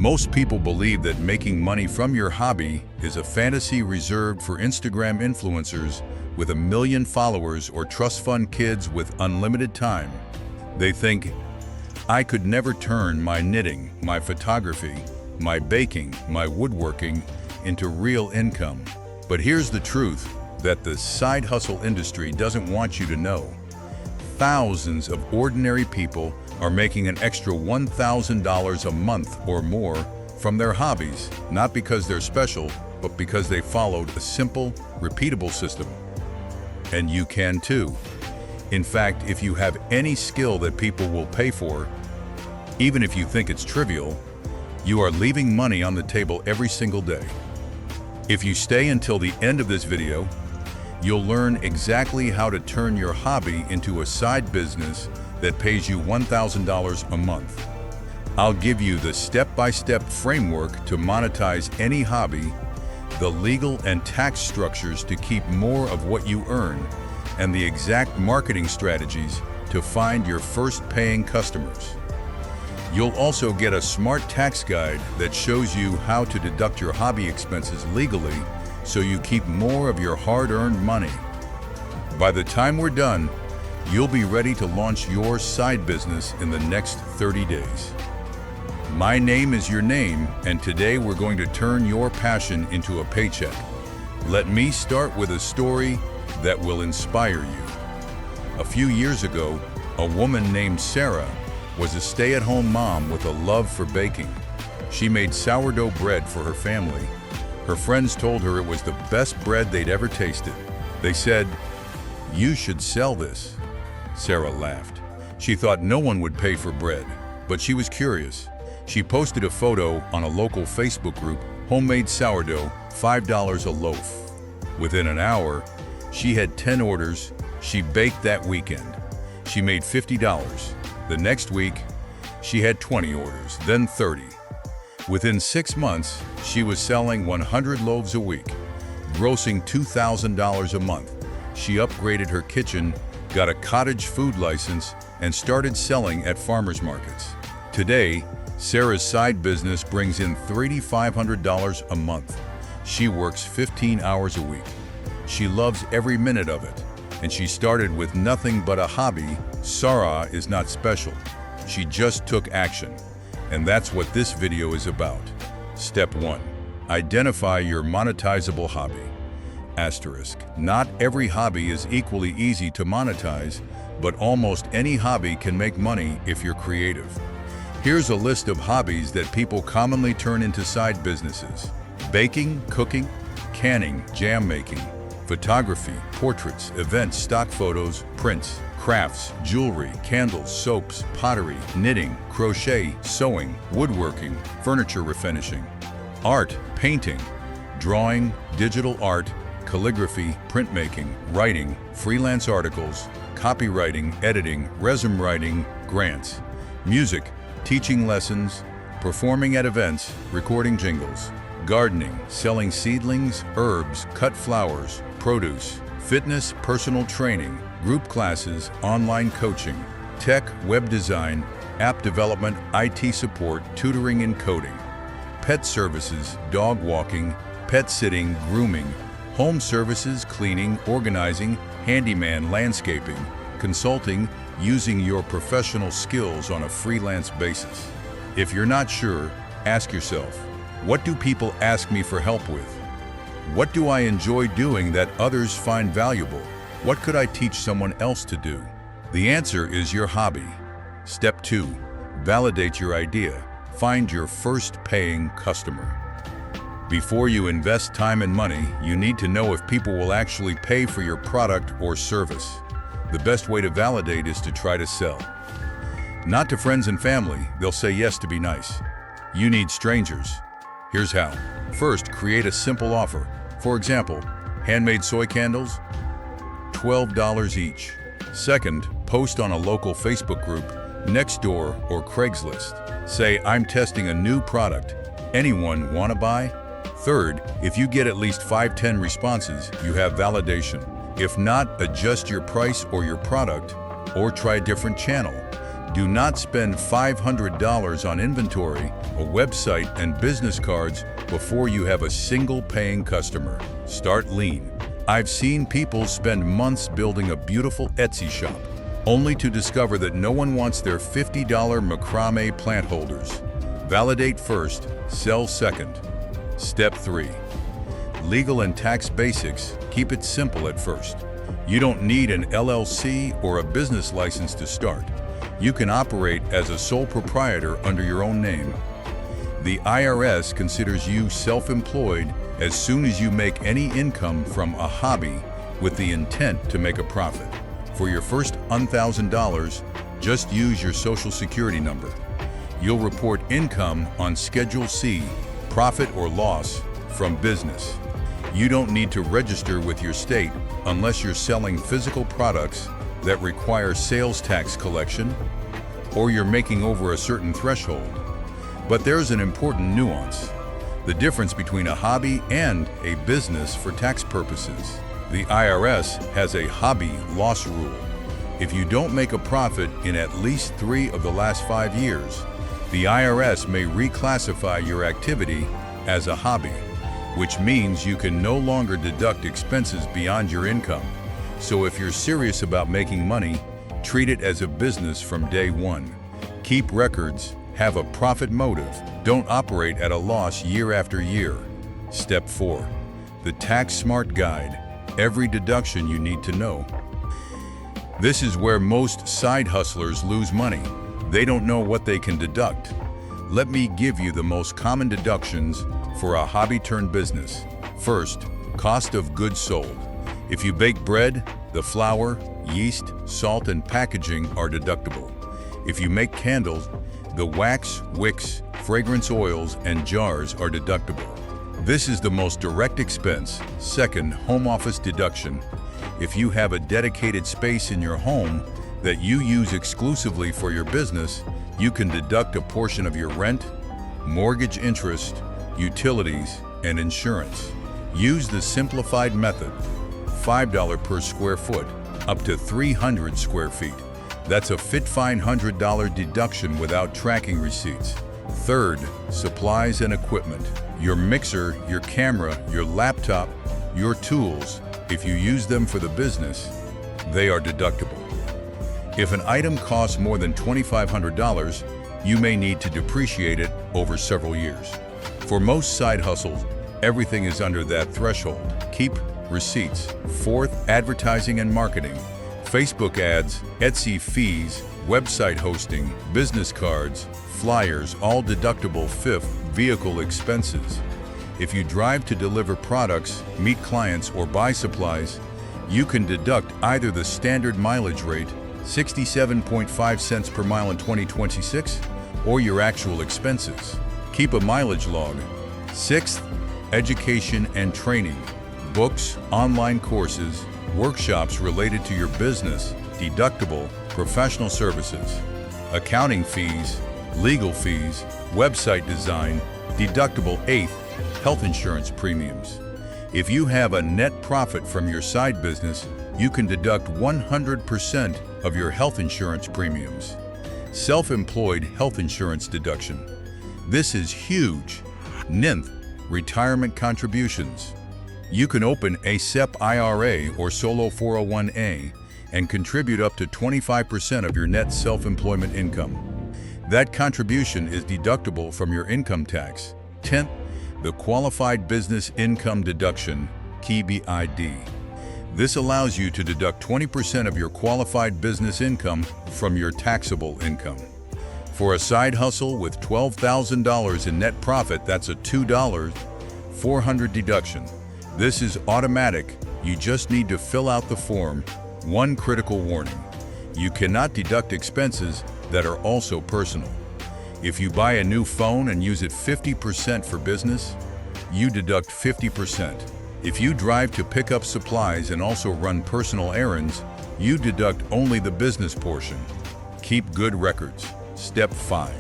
Most people believe that making money from your hobby is a fantasy reserved for Instagram influencers with 1 million followers or trust fund kids with unlimited time. They think, I could never turn my knitting, my photography, my baking, my woodworking into real income. But here's the truth that the side hustle industry doesn't want you to know. Thousands of ordinary people are making an extra $1,000 a month or more from their hobbies, not because they're special, but because they followed a simple, repeatable system. And you can too. In fact, if you have any skill that people will pay for, even if you think it's trivial, you are leaving money on the table every single day. If you stay until the end of this video, you'll learn exactly how to turn your hobby into a side business that pays you $1,000 a month. I'll give you the step-by-step framework to monetize any hobby, the legal and tax structures to keep more of what you earn, and the exact marketing strategies to find your first paying customers. You'll also get a smart tax guide that shows you how to deduct your hobby expenses legally so you keep more of your hard-earned money. By the time we're done, you'll be ready to launch your side business in the next 30 days. My name is your name, and today we're going to turn your passion into a paycheck. Let me start with a story that will inspire you. A few years ago, a woman named Sarah was a stay-at-home mom with a love for baking. She made sourdough bread for her family. Her friends told her it was the best bread they'd ever tasted. They said, "You should sell this." Sarah laughed. She thought no one would pay for bread, but she was curious. She posted a photo on a local Facebook group, homemade sourdough, $5 a loaf. Within an hour, she had 10 orders. She baked that weekend. She made $50. The next week, she had 20 orders, then 30. Within 6 months, she was selling 100 loaves a week, grossing $2,000 a month. She upgraded her kitchen, got a cottage food license, and started selling at farmers markets. Today, Sarah's side business brings in $3,500 a month. She works 15 hours a week. She loves every minute of it, and she started with nothing but a hobby. Sarah is not special. She just took action, and that's what this video is about. Step 1. Identify your monetizable hobby. Asterisk. Not every hobby is equally easy to monetize, but almost any hobby can make money if you're creative. Here's a list of hobbies that people commonly turn into side businesses: baking, cooking, canning, jam making, photography, portraits, events, stock photos, prints, crafts, jewelry, candles, soaps, pottery, knitting, crochet, sewing, woodworking, furniture refinishing, art, painting, drawing, digital art, calligraphy, printmaking, writing, freelance articles, copywriting, editing, resume writing, grants, music, teaching lessons, performing at events, recording jingles, gardening, selling seedlings, herbs, cut flowers, produce, fitness, personal training, group classes, online coaching, tech, web design, app development, IT support, tutoring and coding, pet services, dog walking, pet sitting, grooming, home services, cleaning, organizing, handyman, landscaping, consulting, using your professional skills on a freelance basis. If you're not sure, ask yourself, what do people ask me for help with? What do I enjoy doing that others find valuable? What could I teach someone else to do? The answer is your hobby. Step 2. Validate your idea. Find your first paying customer. Before you invest time and money, you need to know if people will actually pay for your product or service. The best way to validate is to try to sell. Not to friends and family, they'll say yes to be nice. You need strangers. Here's how. First, create a simple offer. For example, handmade soy candles, $12 each. Second, post on a local Facebook group, Nextdoor or Craigslist. Say, I'm testing a new product. Anyone want to buy? Third, if you get at least 5-10 responses, you have validation. If not, adjust your price or your product, or try a different channel. Do not spend $500 on inventory, a website, and business cards before you have a single paying customer. Start lean. I've seen people spend months building a beautiful Etsy shop, only to discover that no one wants their $50 macrame plant holders. Validate first, sell second. Step 3. Legal and tax basics. Keep it simple at first. You don't need an LLC or a business license to start. You can operate as a sole proprietor under your own name. The IRS considers you self-employed as soon as you make any income from a hobby with the intent to make a profit. For your first $1,000, just use your Social Security number. You'll report income on Schedule C, profit or loss from business. You don't need to register with your state unless you're selling physical products that require sales tax collection or you're making over a certain threshold. But there's an important nuance: the difference between a hobby and a business for tax purposes. The IRS has a hobby loss rule. If you don't make a profit in at least 3 of the last 5 years, the IRS may reclassify your activity as a hobby, which means you can no longer deduct expenses beyond your income. So if you're serious about making money, treat it as a business from day one. Keep records, have a profit motive, don't operate at a loss year after year. Step 4. The Tax Smart Guide. Every deduction you need to know. This is where most side hustlers lose money. They don't know what they can deduct. Let me give you the most common deductions for a hobby-turned-business. First, cost of goods sold. If you bake bread, the flour, yeast, salt, and packaging are deductible. If you make candles, the wax, wicks, fragrance oils, and jars are deductible. This is the most direct expense. Second, home office deduction. If you have a dedicated space in your home that you use exclusively for your business, you can deduct a portion of your rent, mortgage interest, utilities, and insurance. Use the simplified method. $5 per square foot, up to 300 square feet. That's a fine $100 deduction without tracking receipts. Third, supplies and equipment. Your mixer, your camera, your laptop, your tools. If you use them for the business, they are deductible. If an item costs more than $2,500, you may need to depreciate it over several years. For most side hustles, everything is under that threshold. Keep receipts. Fourth, advertising and marketing. Facebook ads, Etsy fees, website hosting, business cards, flyers, all deductible. Fifth, vehicle expenses. If you drive to deliver products, meet clients, or buy supplies, you can deduct either the standard mileage rate, 67.5 cents per mile in 2026, or your actual expenses. Keep a mileage log. Sixth, education and training. Books, online courses, workshops related to your business, deductible. Professional services, accounting fees, legal fees, website design, deductible. Eighth, health insurance premiums. If you have a net profit from your side business, you can deduct 100% of your health insurance premiums. Self-employed health insurance deduction. This is huge. Ninth, retirement contributions. You can open a SEP IRA or solo 401A and contribute up to 25% of your net self-employment income. That contribution is deductible from your income tax. 10th, the Qualified Business Income Deduction, QBID. This allows you to deduct 20% of your qualified business income from your taxable income. For a side hustle with $12,000 in net profit, that's a $2,400 deduction. This is automatic. You just need to fill out the form. One critical warning: you cannot deduct expenses that are also personal. If you buy a new phone and use it 50% for business, you deduct 50%. If you drive to pick up supplies and also run personal errands, you deduct only the business portion. Keep good records. Step 5.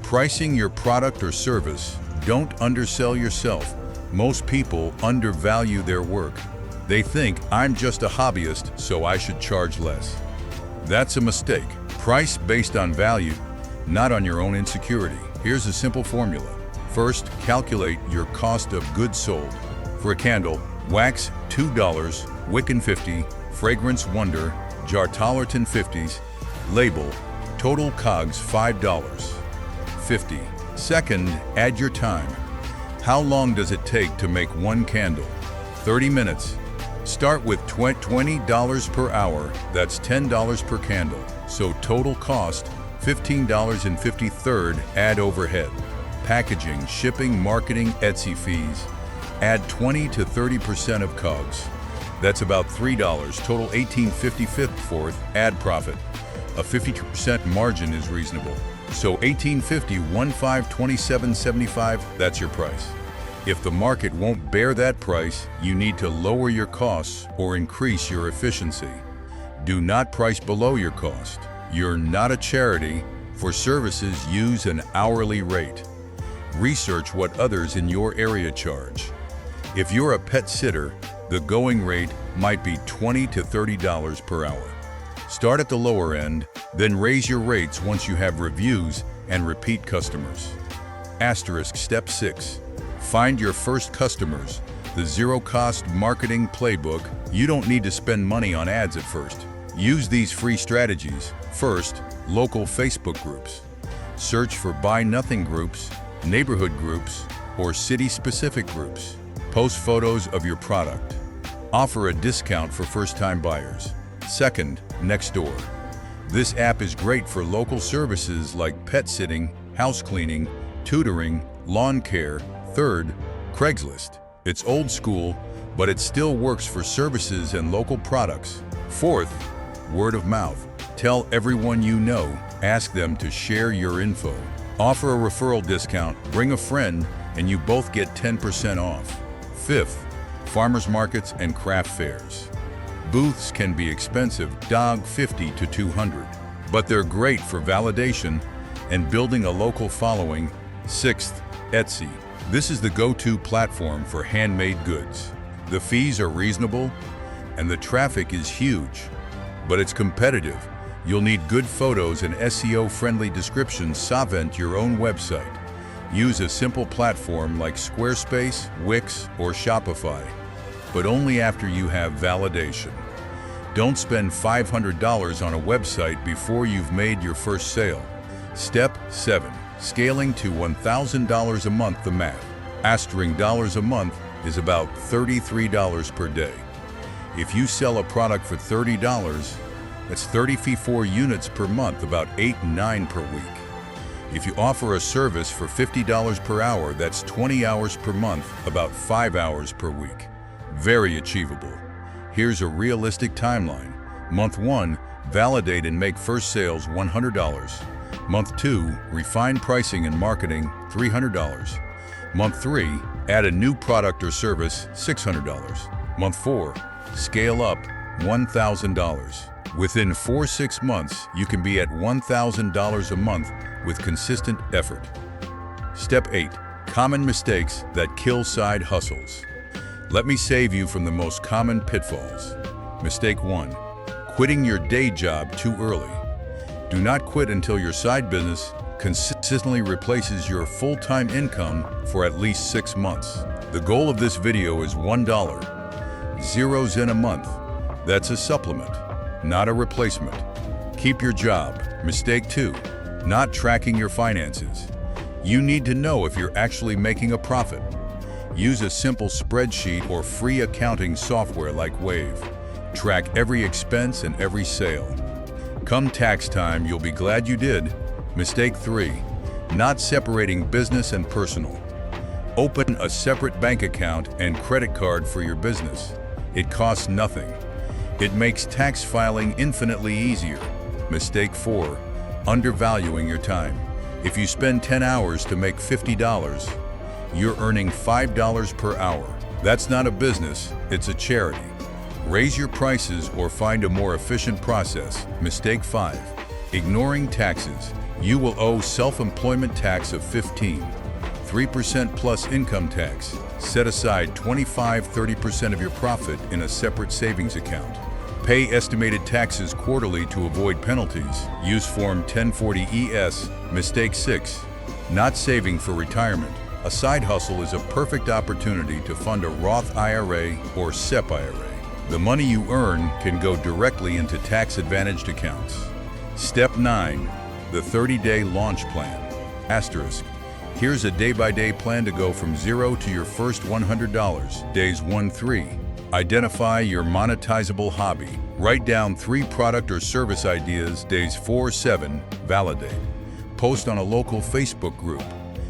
Pricing your product or service. Don't undersell yourself. Most people undervalue their work. They think, I'm just a hobbyist, so I should charge less. That's a mistake. Price based on value, not on your own insecurity. Here's a simple formula. First, calculate your cost of goods sold. For a candle, wax $2, Wiccan $50, fragrance Wonder, jar Tollerton $50s, label, total COGS $5.50. Second, add your time. How long does it take to make one candle? 30 minutes. Start with $20 per hour, that's $10 per candle. So total cost, $15.50. Third, add overhead. Packaging, shipping, marketing, Etsy fees. Add 20 to 30% of COGS. That's about $3, total $18.50. Fourth, add profit. A 50% margin is reasonable. So $18.50, 27.75, that's your price. If the market won't bear that price, you need to lower your costs or increase your efficiency. Do not price below your cost. You're not a charity. For services, use an hourly rate. Research what others in your area charge. If you're a pet sitter, the going rate might be $20 to $30 per hour. Start at the lower end, then raise your rates once you have reviews and repeat customers. Asterisk Step 6. Find your first customers. The zero-cost marketing playbook. You don't need to spend money on ads at first. Use these free strategies. First, local Facebook groups. Search for Buy Nothing groups, neighborhood groups, or city-specific groups. Post photos of your product. Offer a discount for first-time buyers. Second, Nextdoor. This app is great for local services like pet sitting, house cleaning, tutoring, lawn care. Third, Craigslist. It's old school, but it still works for services and local products. Fourth, word of mouth. Tell everyone you know. Ask them to share your info. Offer a referral discount, bring a friend, and you both get 10% off. Fifth, farmers markets and craft fairs. Booths can be expensive, $50 to $200, but they're great for validation and building a local following. Sixth, Etsy. This is the go-to platform for handmade goods. The fees are reasonable and the traffic is huge, but it's competitive. You'll need good photos and SEO-friendly descriptions. Savent your own website. Use a simple platform like Squarespace, Wix, or Shopify, but only after you have validation. Don't spend $500 on a website before you've made your first sale. Step 7. Scaling to $1,000 a month. The math. Asterisk dollars a month is about $33 per day. If you sell a product for $30, that's 34 units per month, about 8 and 9 per week. If you offer a service for $50 per hour, that's 20 hours per month, about 5 hours per week. Very achievable. Here's a realistic timeline. Month 1, validate and make first sales, $100. Month 2, refine pricing and marketing, $300. Month 3, add a new product or service, $600. Month 4, scale up, $1,000. Within 4-6 months, you can be at $1,000 a month with consistent effort. Step 8. Common mistakes that kill side hustles. Let me save you from the most common pitfalls. Mistake 1. Quitting your day job too early. Do not quit until your side business consistently replaces your full-time income for at least 6 months. The goal of this video is $1, 0 cents a month. That's a supplement, not a replacement. Keep your job. Mistake 2. Not tracking your finances. You need to know if you're actually making a profit. Use a simple spreadsheet or free accounting software like Wave. Track every expense and every sale. Come tax time, you'll be glad you did. Mistake 3. Not separating business and personal. Open a separate bank account and credit card for your business. It costs nothing. It makes tax filing infinitely easier. Mistake 4. Undervaluing your time. If you spend 10 hours to make $50, you're earning $5 per hour. That's not a business, it's a charity. Raise your prices or find a more efficient process. Mistake 5. Ignoring taxes. You will owe self-employment tax of 3% plus income tax. Set aside 25-30% of your profit in a separate savings account. Pay estimated taxes quarterly to avoid penalties. Use Form 1040-ES. Mistake 6. Not saving for retirement. A side hustle is a perfect opportunity to fund a Roth IRA or SEP IRA. The money you earn can go directly into tax-advantaged accounts. Step 9. The 30-day launch plan. Asterisk. Here's a day-by-day plan to go from zero to your first $100. Days 1-3. Identify your monetizable hobby. Write down 3 product or service ideas. Days 4-7. Validate. Post on a local Facebook group.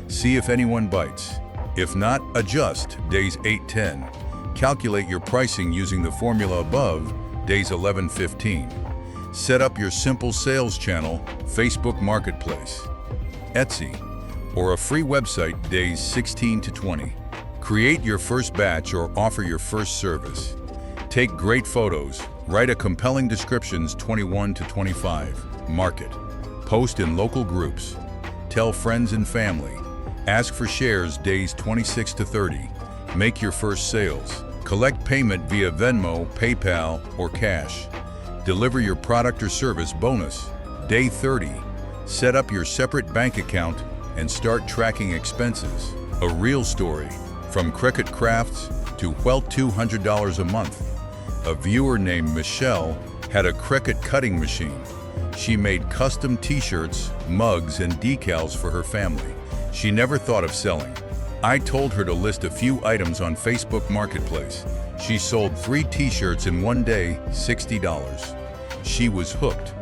See if anyone bites. If not, adjust. Days 8-10. Calculate your pricing using the formula above. Days 11-15. Set up your simple sales channel, Facebook Marketplace, Etsy, or a free website. Days 16-20. Create your first batch or offer your first service. Take great photos. Write a compelling descriptions. 21-25. Market. Post in local groups. Tell friends and family. Ask for shares. Days 26-30. Make your first sales. Collect payment via Venmo, PayPal, or cash. Deliver your product or service. Bonus. Day 30. Set up your separate bank account and start tracking expenses. A real story. From Cricut Crafts to Wealth $200 a month. A viewer named Michelle had a Cricut cutting machine. She made custom t-shirts, mugs, and decals for her family. She never thought of selling. I told her to list a few items on Facebook Marketplace. She sold 3 t-shirts in one day, $60. She was hooked.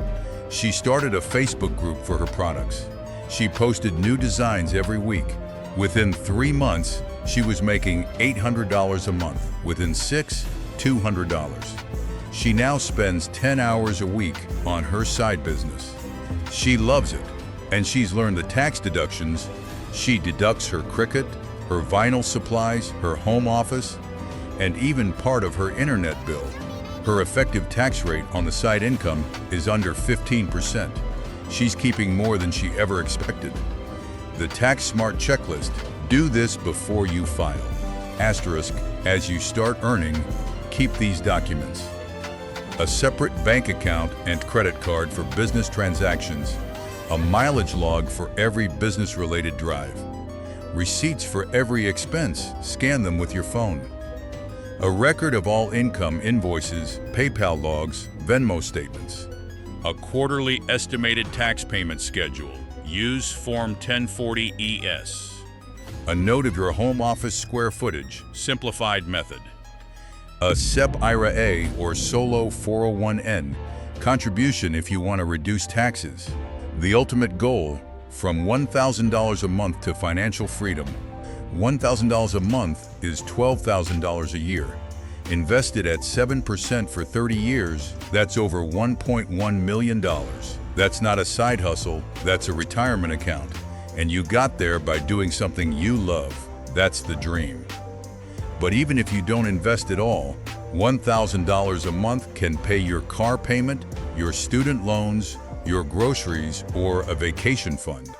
She started a Facebook group for her products. She posted new designs every week. Within 3 months, she was making $800 a month. Within 6, $200. She now spends 10 hours a week on her side business. She loves it, and she's learned the tax deductions. She deducts her Cricut, her vinyl supplies, her home office, and even part of her internet bill. Her effective tax rate on the side income is under 15%. She's keeping more than she ever expected. The Tax Smart Checklist. Do this before you file. Asterisk. As you start earning, keep these documents. A separate bank account and credit card for business transactions. A mileage log for every business-related drive. Receipts for every expense. Scan them with your phone. A record of all income, invoices, PayPal logs, Venmo statements. A quarterly estimated tax payment schedule. Use Form 1040-ES. A note of your home office square footage, simplified method. A SEP IRA or solo 401(n) contribution if you want to reduce taxes. The ultimate goal, from $1,000 a month to financial freedom. $1,000 a month is $12,000 a year. Invested at 7% for 30 years, that's over $1.1 million. That's not a side hustle, that's a retirement account. And you got there by doing something you love. That's the dream. But even if you don't invest at all, $1,000 a month can pay your car payment, your student loans, your groceries, or a vacation fund.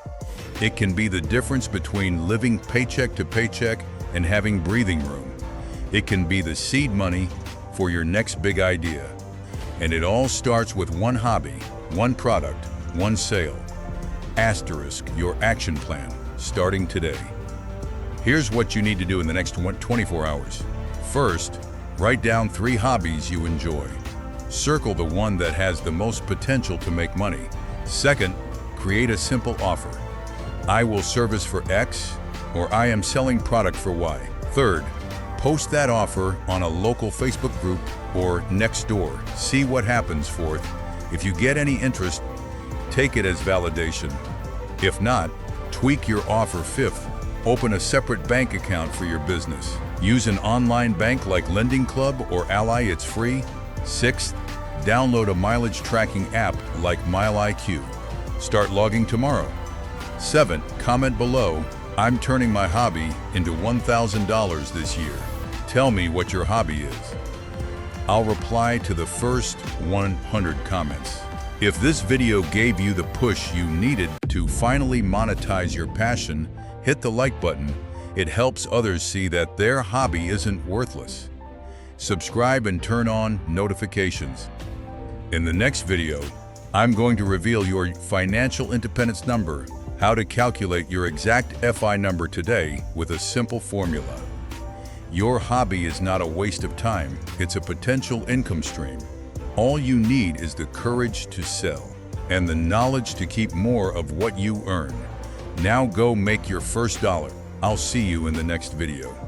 It can be the difference between living paycheck to paycheck and having breathing room. It can be the seed money for your next big idea. And it all starts with one hobby, one product, one sale. Asterisk your action plan, starting today. Here's what you need to do in the next 24 hours. First, write down 3 hobbies you enjoy. Circle the one that has the most potential to make money. Second, create a simple offer. I will service for X, or I am selling product for Y. Third, post that offer on a local Facebook group or next door. See what happens. Fourth, if you get any interest, take it as validation. If not, tweak your offer. Fifth, open a separate bank account for your business. Use an online bank like Lending Club or Ally, it's free. Sixth, download a mileage tracking app like MileIQ. Start logging tomorrow. Seventh, comment below, I'm turning my hobby into $1,000 this year. Tell me what your hobby is. I'll reply to the first 100 comments. If this video gave you the push you needed to finally monetize your passion, hit the like button. It helps others see that their hobby isn't worthless. Subscribe and turn on notifications. In the next video, I'm going to reveal your financial independence number, how to calculate your exact FI number today with a simple formula. Your hobby is not a waste of time, it's a potential income stream. All you need is the courage to sell and the knowledge to keep more of what you earn. Now go make your first dollar. I'll see you in the next video.